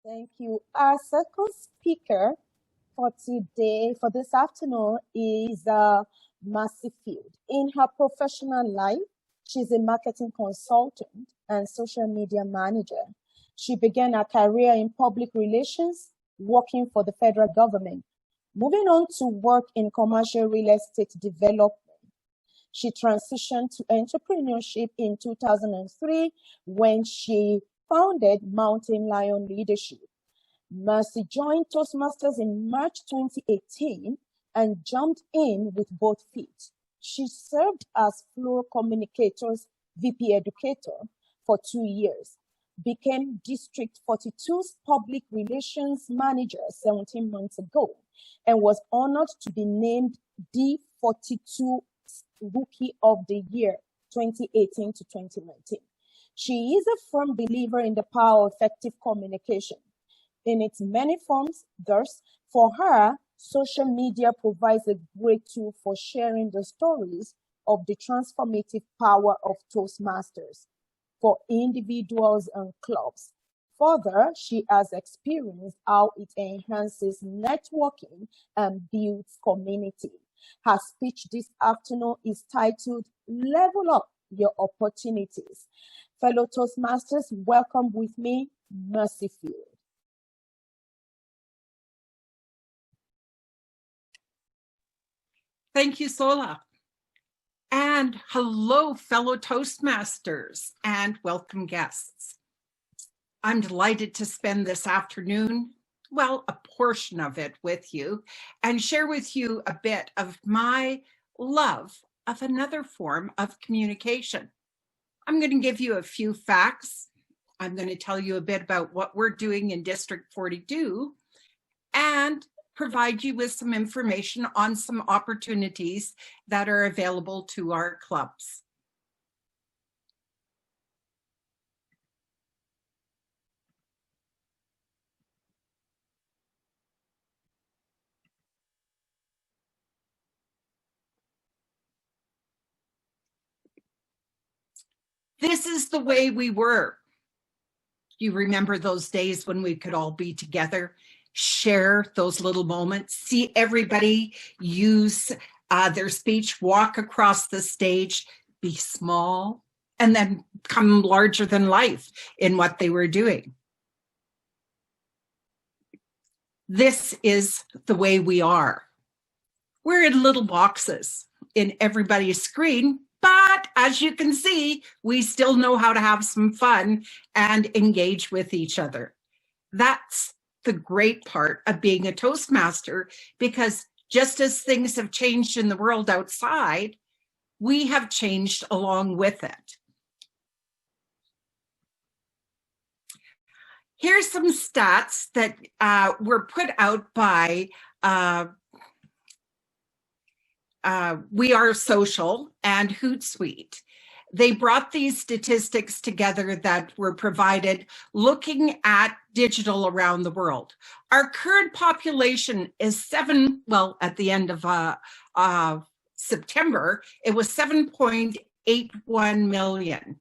Thank you. Our second speaker for today, for this afternoon, is Marcy Field. In her professional life, she's a marketing consultant and social media manager. She began her career in public relations, working for the federal government, moving on to work in commercial real estate development. She transitioned to entrepreneurship in 2003 when she founded Mountain Lion Leadership. Marcy joined Toastmasters in March 2018 and jumped in with both feet. She served as Floor Communicators VP Educator for 2 years, became District 42's Public Relations Manager 17 months ago, and was honored to be named D42 Rookie of the Year 2018 to 2019. She is a firm believer in the power of effective communication in its many forms. Thus, for her, social media provides a great tool for sharing the stories of the transformative power of Toastmasters for individuals and clubs. Further, she has experienced how it enhances networking and builds community. Her speech this afternoon is titled, Level Up Your Opportunities. Fellow Toastmasters, welcome with me, Marcy Field. Thank you, Sola. And hello, fellow Toastmasters, and welcome guests. I'm delighted to spend this afternoon, well, a portion of it with you, and share with you a bit of my love of another form of communication. I'm going to give you a few facts. I'm going to tell you a bit about what we're doing in District 42 and provide you with some information on some opportunities that are available to our clubs. This is the way we were. You remember those days when we could all be together, share those little moments, see everybody use their speech, walk across the stage, be small, and then come larger than life in what they were doing. This is the way we are. We're in little boxes in everybody's screen, but as you can see, we still know how to have some fun and engage with each other. That's the great part of being a Toastmaster, because just as things have changed in the world outside, we have changed along with it. Here's some stats that were put out by We Are Social and Hootsuite. They brought these statistics together that were provided looking at digital around the world. Our current population is at the end of September, it was 7.81 million.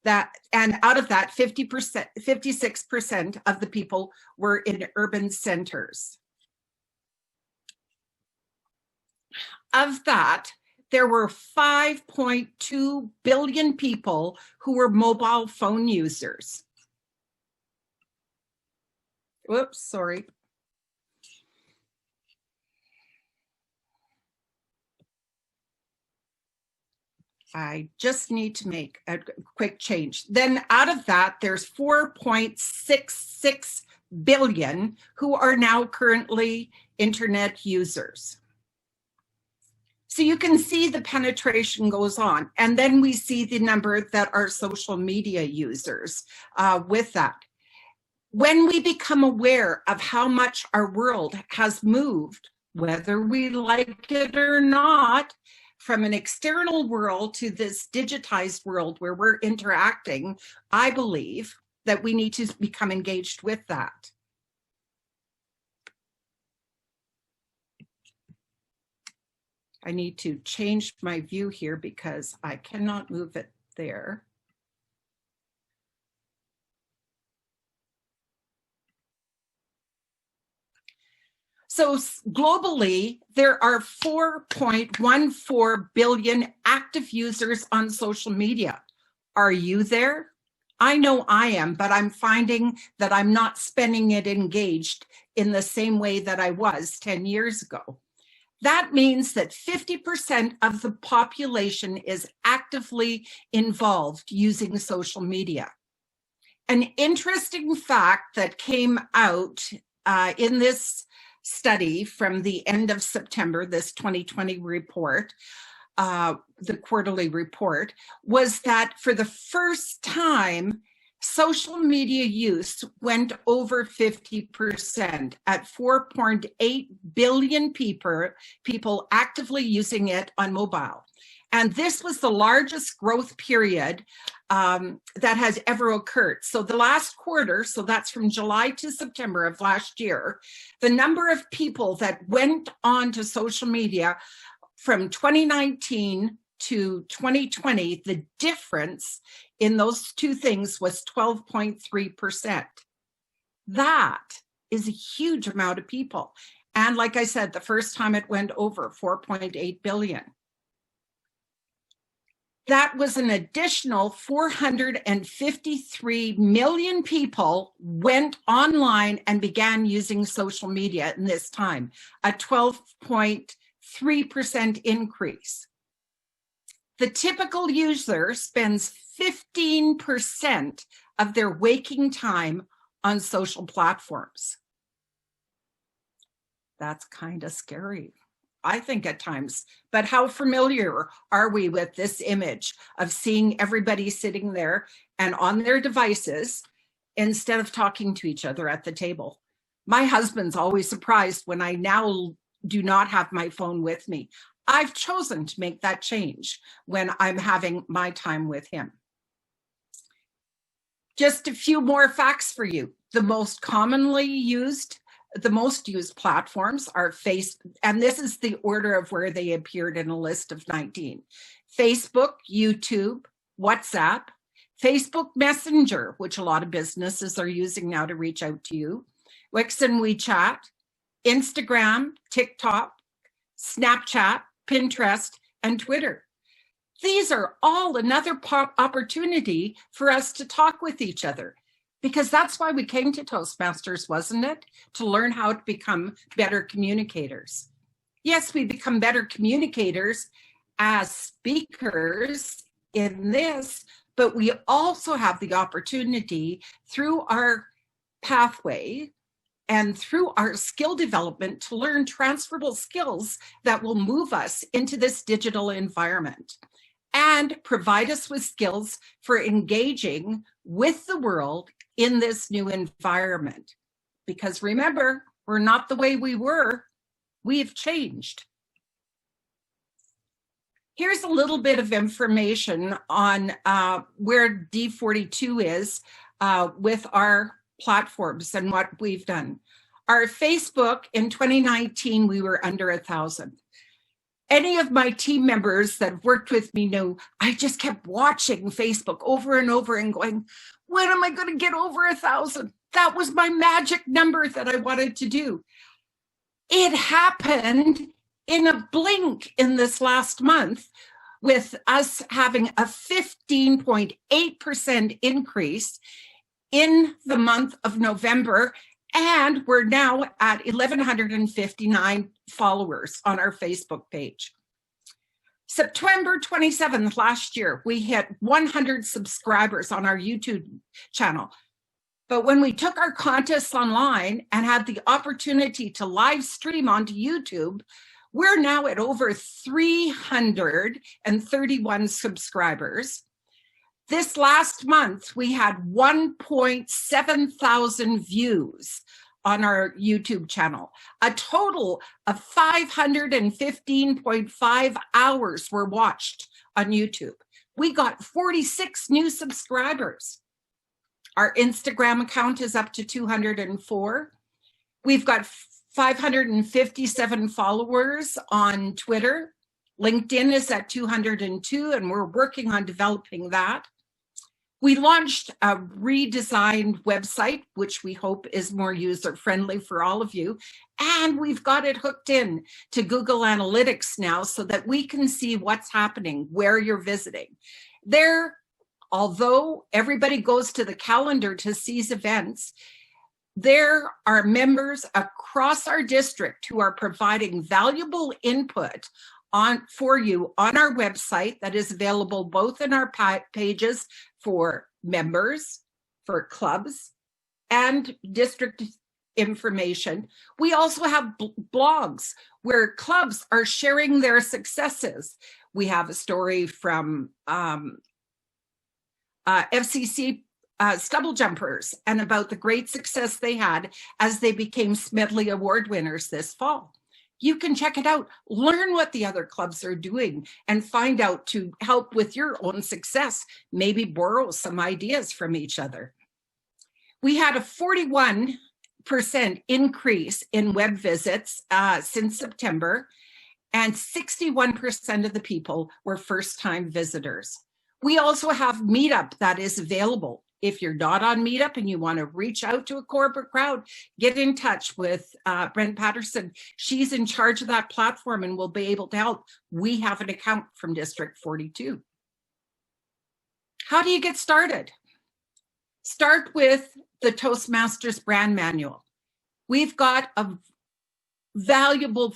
And out of that, 56% of the people were in urban centers. Of that, there were 5.2 billion people who were mobile phone users. Whoops, sorry. I just need to make a quick change. Then out of that, there's 4.66 billion who are now currently internet users. So you can see the penetration goes on. And then we see the number that are social media users with that. When we become aware of how much our world has moved, whether we like it or not, from an external world to this digitized world where we're interacting, I believe that we need to become engaged with that. I need to change my view here because I cannot move it there. So globally, there are 4.14 billion active users on social media. Are you there? I know I am, but I'm finding that I'm not spending it engaged in the same way that I was 10 years ago. That means that 50% of the population is actively involved using social media. An interesting fact that came out in this study from the end of September, this 2020 report, the quarterly report, was that for the first time, social media use went over 50% at 4.8 billion people actively using it on mobile. And this was the largest growth period that has ever occurred. So the last quarter, so that's from July to September of last year, the number of people that went on to social media from 2019 to 2020, the difference in those two things was 12.3%. That is a huge amount of people. And like I said, the first time it went over 4.8 billion. That was an additional 453 million people went online and began using social media in this time, a 12.3% increase. The typical user spends 15% of their waking time on social platforms. That's kind of scary, I think, at times. But how familiar are we with this image of seeing everybody sitting there and on their devices instead of talking to each other at the table? My husband's always surprised when I now do not have my phone with me. I've chosen to make that change when I'm having my time with him. Just a few more facts for you. The most used platforms are and this is the order of where they appeared in a list of 19. Facebook, YouTube, WhatsApp, Facebook Messenger, which a lot of businesses are using now to reach out to you, Wix and WeChat, Instagram, TikTok, Snapchat, Pinterest, and Twitter. These are all another opportunity for us to talk with each other, because that's why we came to Toastmasters, wasn't it? To learn how to become better communicators. Yes, we become better communicators as speakers in this, but we also have the opportunity through our pathway and through our skill development to learn transferable skills that will move us into this digital environment and provide us with skills for engaging with the world in this new environment. Because remember, we're not the way we were. We have changed. Here's a little bit of information on where D42 is with our platforms and what we've done. Our Facebook in 2019, we were under 1,000. Any of my team members that worked with me know I just kept watching Facebook over and over and going, when am I going to get over 1,000? That was my magic number that I wanted to do. It happened in a blink in this last month, with us having a 15.8% increase in the month of November. And we're now at 1,159 followers on our Facebook page. September 27th last year, we hit 100 subscribers on our YouTube channel. But when we took our contests online and had the opportunity to live stream onto YouTube, we're now at over 331 subscribers. This last month, we had 1.7 thousand views on our YouTube channel. A total of 515.5 hours were watched on YouTube. We got 46 new subscribers. Our Instagram account is up to 204. We've got 557 followers on Twitter. LinkedIn is at 202, and we're working on developing that. We launched a redesigned website, which we hope is more user-friendly for all of you. And we've got it hooked in to Google Analytics now so that we can see what's happening, where you're visiting. There, although everybody goes to the calendar to see events, there are members across our district who are providing valuable input for you on our website that is available both in our pages for members, for clubs, and district information. We also have blogs where clubs are sharing their successes. We have a story from FCC stubble jumpers and about the great success they had as they became Smedley Award winners this fall. You can check it out, learn what the other clubs are doing, and find out to help with your own success, maybe borrow some ideas from each other. We had a 41% increase in web visits since September, and 61% of the people were first-time visitors. We also have Meetup that is available. If you're not on Meetup and you want to reach out to a corporate crowd, get in touch with Brent Patterson. She's in charge of that platform and will be able to help. We have an account from District 42. How do you get started? Start with the Toastmasters brand manual. We've got a valuable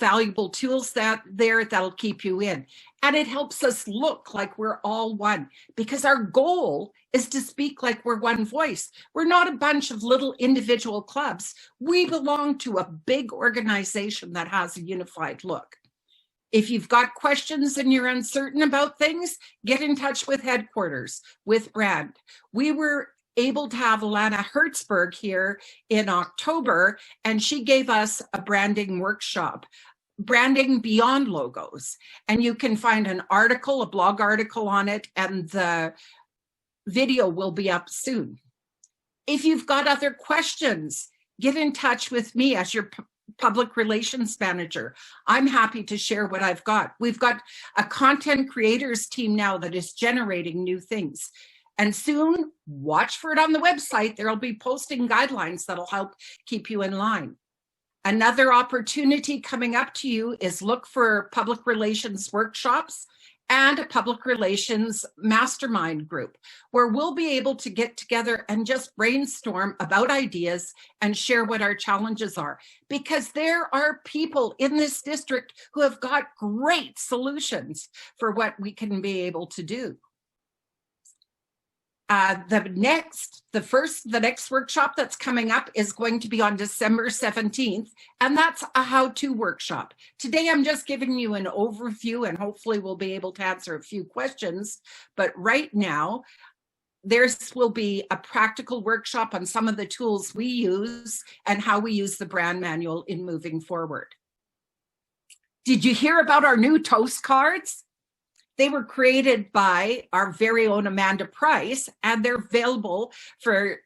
tools that'll keep you in. And it helps us look like we're all one, because our goal is to speak like we're one voice. We're not a bunch of little individual clubs. We belong to a big organization that has a unified look. If you've got questions and you're uncertain about things, get in touch with headquarters, with Brand. We were able to have Alana Hertzberg here in October, and she gave us a branding workshop, branding beyond logos. And you can find an article, a blog article on it, and the video will be up soon. If you've got other questions, get in touch with me as your public relations manager. I'm happy to share what I've got. We've got a content creators team now that is generating new things. And soon, watch for it on the website. There'll be posting guidelines that'll help keep you in line. Another opportunity coming up to you is look for public relations workshops and a public relations mastermind group, where we'll be able to get together and just brainstorm about ideas and share what our challenges are. Because there are people in this district who have got great solutions for what we can be able to do. The next workshop that's coming up is going to be on December 17th, and that's a how-to workshop. Today, I'm just giving you an overview, and hopefully we'll be able to answer a few questions. But right now, there will be a practical workshop on some of the tools we use and how we use the brand manual in moving forward. Did you hear about our new Toast cards? They were created by our very own Amanda Price, and they're available for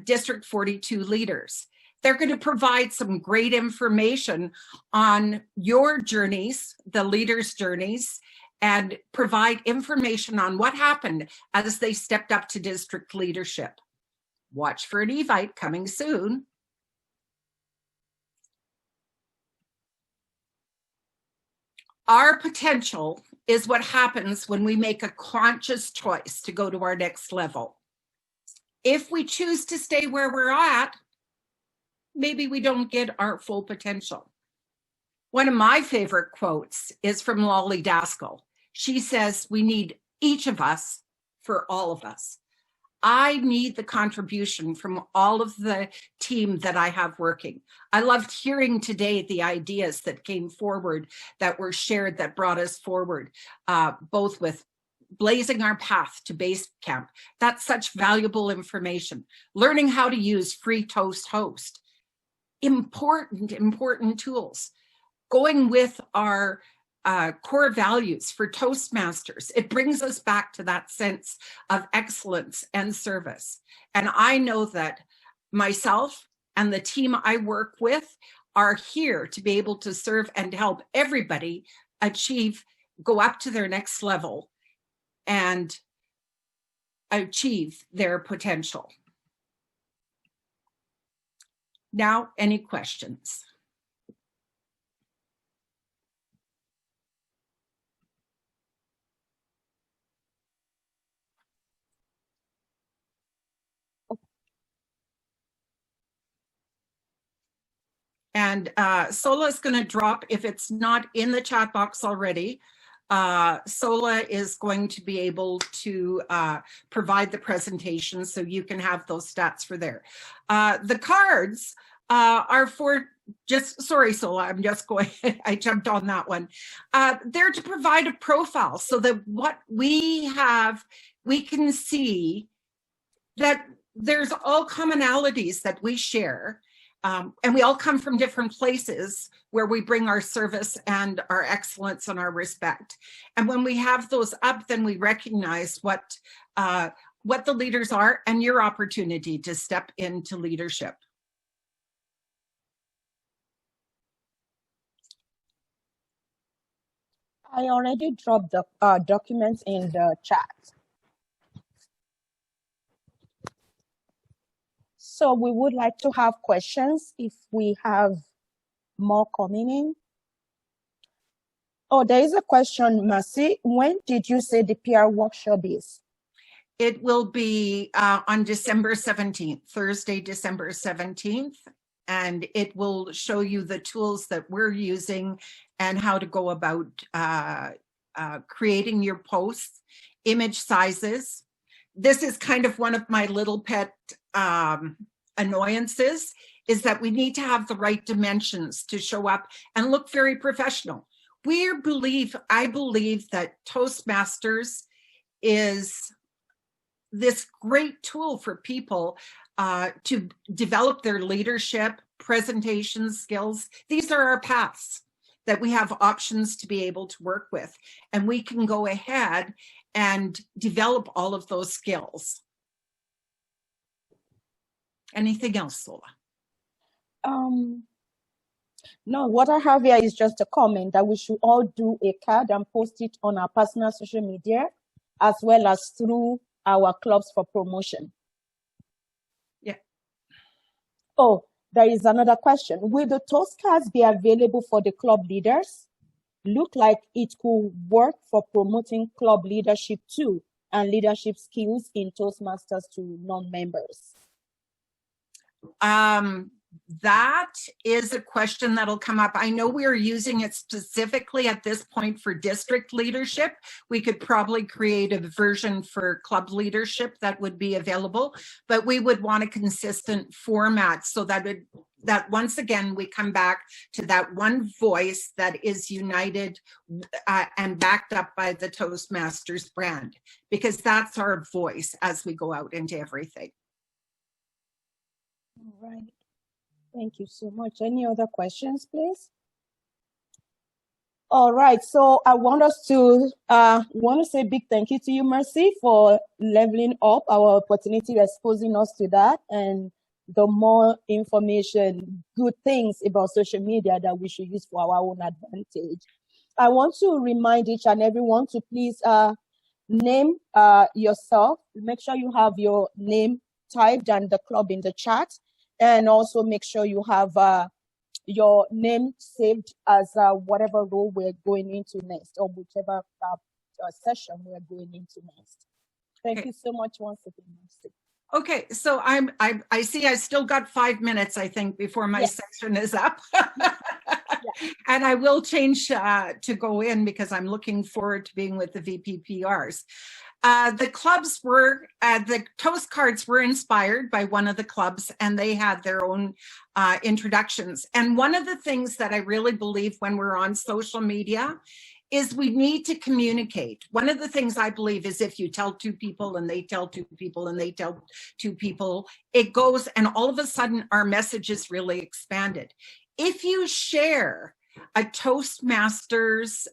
District 42 leaders. They're going to provide some great information on your journeys, the leaders' journeys, and provide information on what happened as they stepped up to district leadership. Watch for an Evite coming soon. Our potential is what happens when we make a conscious choice to go to our next level. If we choose to stay where we're at, maybe we don't get our full potential. One of my favorite quotes is from Lolly Daskell. She says, we need each of us for all of us. I need the contribution from all of the team that I have working. I loved hearing today the ideas that came forward, that were shared, that brought us forward, both with blazing our path to base camp. That's such valuable information. Learning how to use Free Toast Host. Important tools. Going with our core values for Toastmasters. It brings us back to that sense of excellence and service. And I know that myself and the team I work with are here to be able to serve and help everybody go up to their next level and achieve their potential. Now, any questions? And Sola is going to drop, if it's not in the chat box already, Sola is going to be able to provide the presentation so you can have those stats for there. The cards are for just, sorry, Sola, I'm just going, I jumped on that one. They're to provide a profile so that what we have, we can see that there's all commonalities that we share. And we all come from different places where we bring our service and our excellence and our respect. And when we have those up, then we recognize what the leaders are and your opportunity to step into leadership. I already dropped the documents in the chat. So we would like to have questions if we have more coming in. Oh, there is a question, Marcy. When did you say the PR workshop is? It will be on December 17th, Thursday, December 17th. And it will show you the tools that we're using and how to go about creating your posts, image sizes. This is kind of one of my little pet annoyances, is that we need to have the right dimensions to show up and look very professional. I believe that Toastmasters is this great tool for people to develop their leadership, presentation skills. These are our paths that we have options to be able to work with. And we can go ahead and develop all of those skills. Anything else, Sola? No, what I have here is just a comment that we should all do a card and post it on our personal social media, as well as through our clubs for promotion. Yeah. Oh, there is another question. Will the toast cards be available for the club leaders? Look like it could work for promoting club leadership too, and leadership skills in Toastmasters to non-members. That is a question that'll come up. I know we are using it specifically at this point for district leadership. We could probably create a version for club leadership that would be available, but we would want a consistent format so that once again, we come back to that one voice that is united and backed up by the Toastmasters brand, because that's our voice as we go out into everything. All right. Thank you so much. Any other questions, please? All right. So I want us to say a big thank you to you, Marcy, for leveling up our opportunity, exposing us to that, and the more information, good things about social media that we should use for our own advantage. I want to remind each and everyone to please name yourself. Make sure you have your name typed and the club in the chat. And also make sure you have your name saved as whatever role we're going into next, or whichever session we're going into next. Thank you so much once again, Marcy. Okay, so I see I still got 5 minutes, I think, before my section is up. And I will change to go in because I'm looking forward to being with the VPPRs. The clubs were, the toast cards were inspired by one of the clubs, and they had their own introductions. And one of the things that I really believe when we're on social media is we need to communicate. One of the things I believe is if you tell 2 people and they tell 2 people and they tell 2 people, it goes, and all of a sudden our message is really expanded. If you share a Toastmasters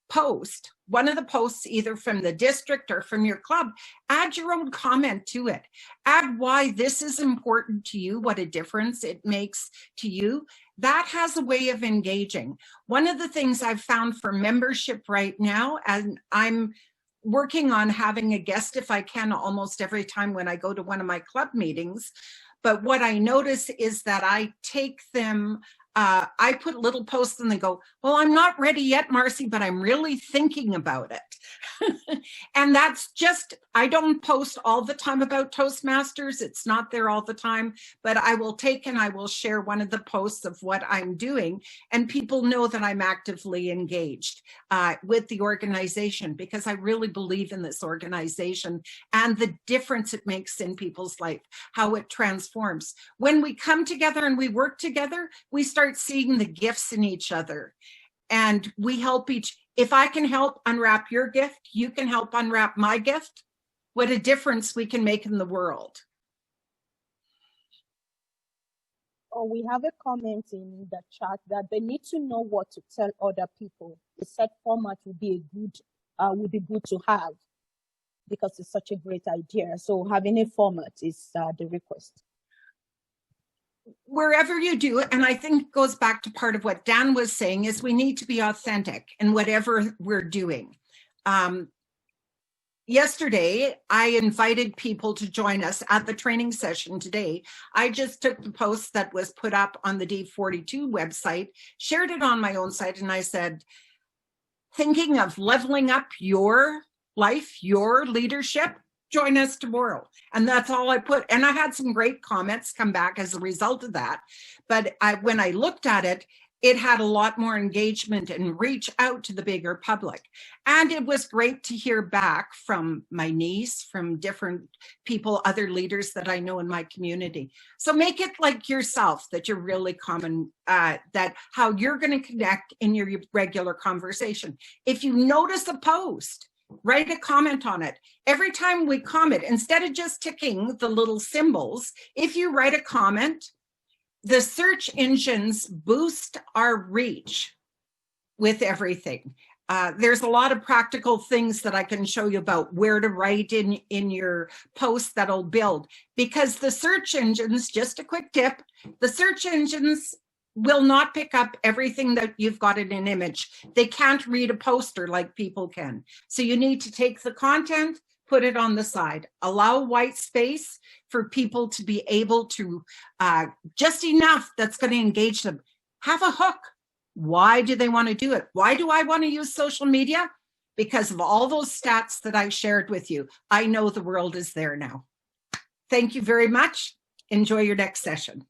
post, one of the posts either from the district or from your club, add your own comment to it. Add why this is important to you, what a difference it makes to you. That has a way of engaging. One of the things I've found for membership right now, and I'm working on having a guest if I can almost every time when I go to one of my club meetings. But what I notice is that I take them, I put little posts and they go, well, I'm not ready yet, Marcy, but I'm really thinking about it. And that's just, I don't post all the time about Toastmasters. It's not there all the time, but I will take and I will share one of the posts of what I'm doing. And people know that I'm actively engaged with the organization, because I really believe in this organization and the difference it makes in people's life, how it transforms. When we come together and we work together, we start seeing the gifts in each other. And we help each. If I can help unwrap your gift, you can help unwrap my gift. What a difference we can make in the world. Oh, we have a comment in the chat that they need to know what to tell other people. The set format would be good to have, because it's such a great idea. So having a format is the request. Wherever you do, and I think it goes back to part of what Dan was saying, is we need to be authentic in whatever we're doing. Yesterday, I invited people to join us at the training session today. I just took the post that was put up on the D42 website, shared it on my own site, and I said, thinking of leveling up your life, your leadership, join us tomorrow. And that's all I put. And I had some great comments come back as a result of that. But when I looked at it, it had a lot more engagement and reach out to the bigger public. And it was great to hear back from my niece, from different people, other leaders that I know in my community. So make it like yourself, that you're really common, that how you're going to connect in your regular conversation. If you notice a post, write a comment on it. Every time we comment, instead of just ticking the little symbols, if you write a comment, the search engines boost our reach with everything. There's a lot of practical things that I can show you about where to write in your post that'll build, because the search engines, just a quick tip, the search engines will not pick up everything that you've got in an image. They can't read a poster like people can. So you need to take the content, put it on the side, allow white space for people to be able to, just enough that's going to engage them. Have a hook. Why do they want to do it? Why do I want to use social media? Because of all those stats that I shared with you. I know the world is there now. Thank you very much. Enjoy your next session.